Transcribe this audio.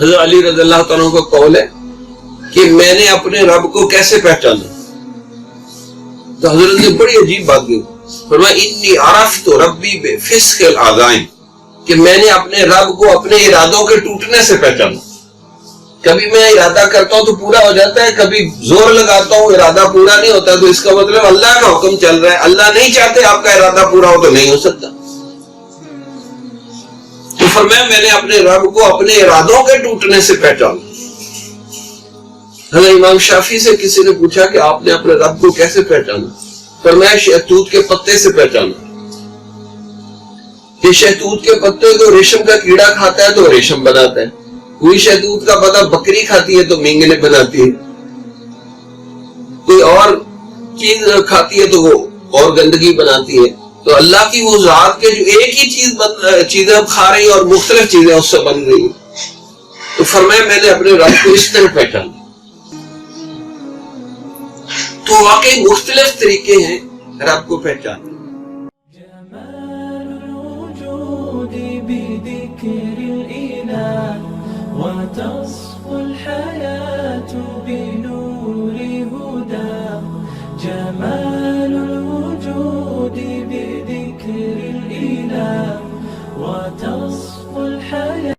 حضرت علی رضی اللہ تعالیٰ کا قول ہے کہ میں نے اپنے رب کو کیسے پہچانا؟ تو حضرت نے بڑی عجیب بات کی، فرمایا انی عرفت ربی بفسق العزائم، کہ میں نے اپنے رب کو اپنے ارادوں کے ٹوٹنے سے پہچانا۔ کبھی میں ارادہ کرتا ہوں تو پورا ہو جاتا ہے، کبھی زور لگاتا ہوں ارادہ پورا نہیں ہوتا، تو اس کا مطلب اللہ کا حکم چل رہا ہے، اللہ نہیں چاہتے آپ کا ارادہ پورا ہو تو نہیں ہو سکتا۔ تو فرمایا میں نے اپنے رب کو اپنے ارادوں کے ٹوٹنے سے پہچانا۔ حضرت امام شافعی سے کسی نے پوچھا کہ آپ نے اپنے رب کو کیسے پہچانا؟ فرمایا شہتوت کے پتے سے پہچانا، کہ شہتوت کے پتے کو ریشم کا کیڑا کھاتا ہے تو ریشم بناتا ہے، کوئی شہتوت کا پتا بکری کھاتی ہے تو مینگلے بناتی ہے، کوئی اور چیز کھاتی ہے تو وہ اور گندگی بناتی ہے۔ تو اللہ کی وہ ذات کے جو ایک ہی چیزیں ہم کھا رہی ہیں اور مختلف چیزیں اس سے بن رہی ہیں۔ تو فرمایا میں نے اپنے رب کو اس طرح پہچانا۔ تو واقعی مختلف طریقے ہیں رب کو پہچاننے۔ وتصفو الحياة بنور